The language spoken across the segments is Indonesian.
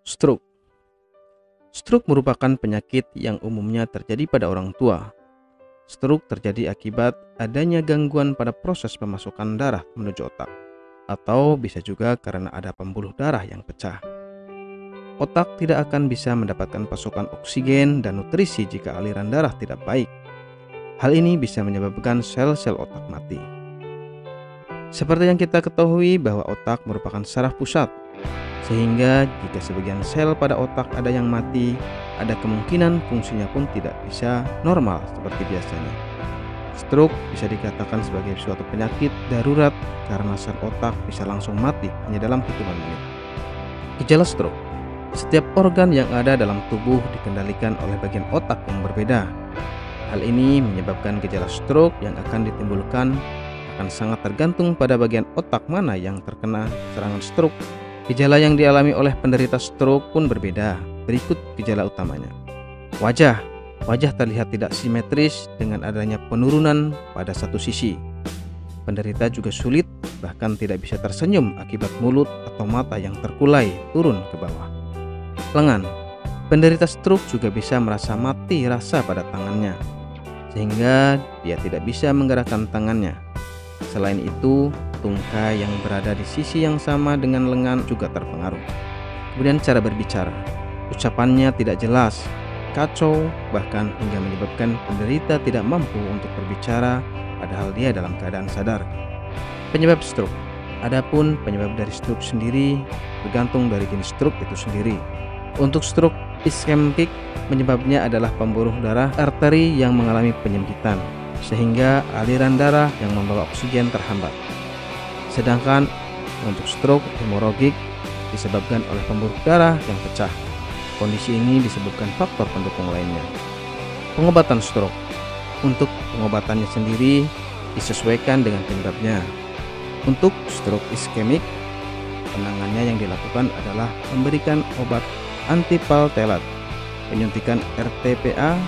Stroke. Stroke merupakan penyakit yang umumnya terjadi pada orang tua. Stroke terjadi akibat adanya gangguan pada proses pemasukan darah menuju otak, atau bisa juga karena ada pembuluh darah yang pecah. Otak tidak akan bisa mendapatkan pasokan oksigen dan nutrisi jika aliran darah tidak baik. Hal ini bisa menyebabkan sel-sel otak mati. Seperti yang kita ketahui bahwa otak merupakan saraf pusat, sehingga jika sebagian sel pada otak ada yang mati, ada kemungkinan fungsinya pun tidak bisa normal seperti biasanya. Stroke bisa dikatakan sebagai suatu penyakit darurat karena sel otak bisa langsung mati hanya dalam hitungan menit. Gejala stroke. Setiap organ yang ada dalam tubuh dikendalikan oleh bagian otak yang berbeda. Hal ini menyebabkan gejala stroke yang akan ditimbulkan akan sangat tergantung pada bagian otak mana yang terkena serangan stroke. Gejala yang dialami oleh penderita stroke pun berbeda. Berikut gejala utamanya. Wajah terlihat tidak simetris dengan adanya penurunan pada satu sisi. Penderita juga sulit, bahkan tidak bisa tersenyum akibat mulut atau mata yang terkulai turun ke bawah. Lengan. Penderita stroke juga bisa merasa mati rasa pada tangannya, sehingga dia tidak bisa menggerakkan tangannya. Selain itu, tungkai yang berada di sisi yang sama dengan lengan juga terpengaruh. Kemudian cara berbicara. Ucapannya tidak jelas, kacau, bahkan hingga menyebabkan penderita tidak mampu untuk berbicara padahal dia dalam keadaan sadar. Penyebab stroke. Adapun penyebab dari stroke sendiri bergantung dari jenis stroke itu sendiri. Untuk stroke iskemik, penyebabnya adalah pembuluh darah arteri yang mengalami penyempitan, sehingga aliran darah yang membawa oksigen terhambat. Sedangkan untuk stroke hemoragik disebabkan oleh pembuluh darah yang pecah. Kondisi ini disebabkan faktor pendukung lainnya. Pengobatan stroke. Untuk pengobatannya sendiri disesuaikan dengan penyebabnya. Untuk stroke iskemik, penanganannya yang dilakukan adalah memberikan obat antipaltelat, penyuntikan RTPA,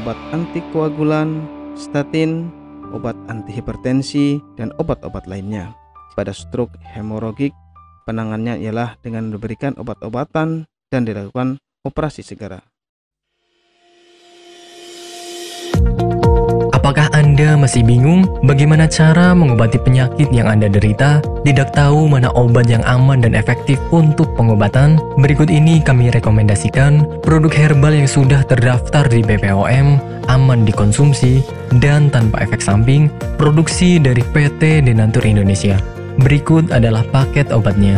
obat antikoagulan, statin, obat antihipertensi, dan obat-obat lainnya. Pada stroke hemoragik, penanganannya ialah dengan memberikan obat-obatan dan dilakukan operasi segera. Apakah Anda masih bingung bagaimana cara mengobati penyakit yang Anda derita? Tidak tahu mana obat yang aman dan efektif untuk pengobatan? Berikut ini kami rekomendasikan produk herbal yang sudah terdaftar di BPOM, aman dikonsumsi, dan tanpa efek samping, produksi dari PT Denatur Indonesia. Berikut adalah paket obatnya.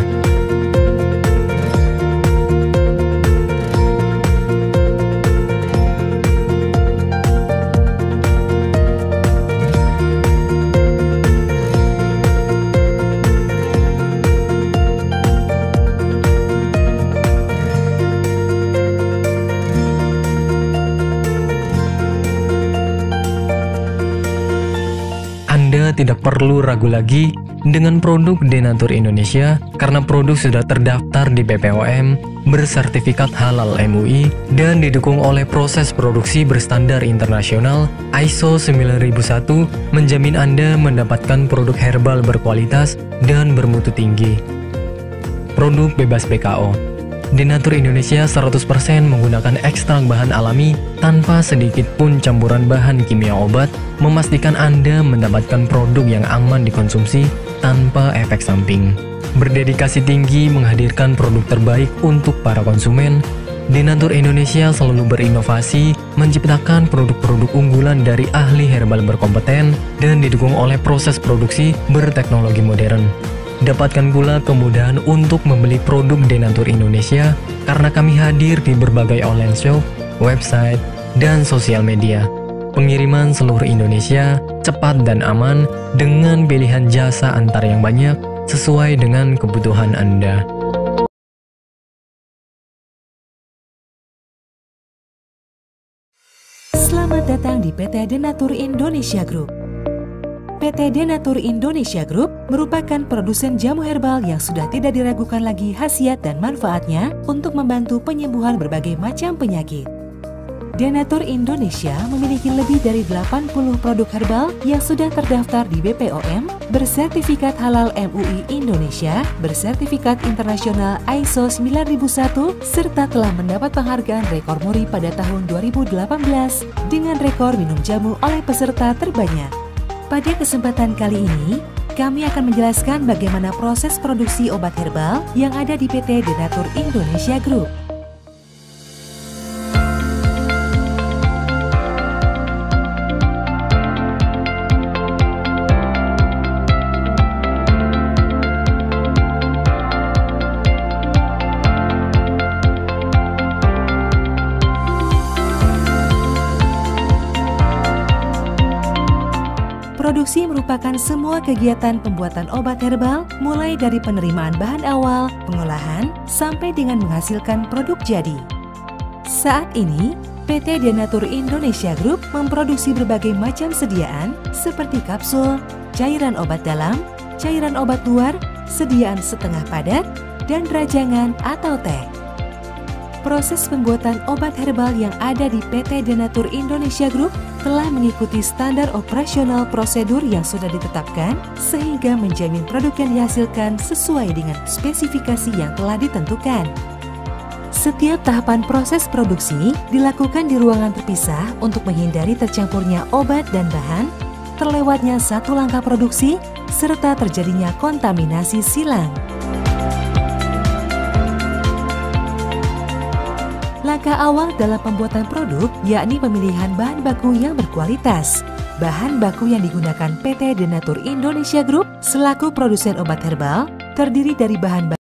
Anda tidak perlu ragu lagi dengan produk Denatur Indonesia karena produk sudah terdaftar di BPOM, bersertifikat halal MUI, dan didukung oleh proses produksi berstandar internasional ISO 9001, menjamin Anda mendapatkan produk herbal berkualitas dan bermutu tinggi. Produk bebas BKO. Denatur Indonesia 100% menggunakan ekstrak bahan alami tanpa sedikit pun campuran bahan kimia obat, memastikan Anda mendapatkan produk yang aman dikonsumsi tanpa efek samping. Berdedikasi tinggi menghadirkan produk terbaik untuk para konsumen, Denatur Indonesia selalu berinovasi, menciptakan produk-produk unggulan dari ahli herbal berkompeten dan didukung oleh proses produksi berteknologi modern. Dapatkan pula kemudahan untuk membeli produk Denatur Indonesia karena kami hadir di berbagai online shop, website, dan sosial media. Pengiriman seluruh Indonesia cepat dan aman dengan pilihan jasa antar yang banyak sesuai dengan kebutuhan Anda. Selamat datang di PT Denatur Indonesia Group. PT Denatur Indonesia Group merupakan produsen jamu herbal yang sudah tidak diragukan lagi khasiat dan manfaatnya untuk membantu penyembuhan berbagai macam penyakit. Denatur Indonesia memiliki lebih dari 80 produk herbal yang sudah terdaftar di BPOM, bersertifikat halal MUI Indonesia, bersertifikat internasional ISO 9001, serta telah mendapat penghargaan rekor muri pada tahun 2018 dengan rekor minum jamu oleh peserta terbanyak. Pada kesempatan kali ini, kami akan menjelaskan bagaimana proses produksi obat herbal yang ada di PT Denatur Indonesia Group. Produksi merupakan semua kegiatan pembuatan obat herbal, mulai dari penerimaan bahan awal, pengolahan, sampai dengan menghasilkan produk jadi. Saat ini, PT Denatur Indonesia Group memproduksi berbagai macam sediaan seperti kapsul, cairan obat dalam, cairan obat luar, sediaan setengah padat, dan rajangan atau teh. Proses pembuatan obat herbal yang ada di PT Denatur Indonesia Group telah mengikuti standar operasional prosedur yang sudah ditetapkan sehingga menjamin produk yang dihasilkan sesuai dengan spesifikasi yang telah ditentukan. Setiap tahapan proses produksi dilakukan di ruangan terpisah untuk menghindari tercampurnya obat dan bahan, terlewatnya satu langkah produksi, serta terjadinya kontaminasi silang. Langkah awal dalam pembuatan produk yakni pemilihan bahan baku yang berkualitas. Bahan baku yang digunakan PT Denatur Indonesia Group selaku produsen obat herbal terdiri dari bahan baku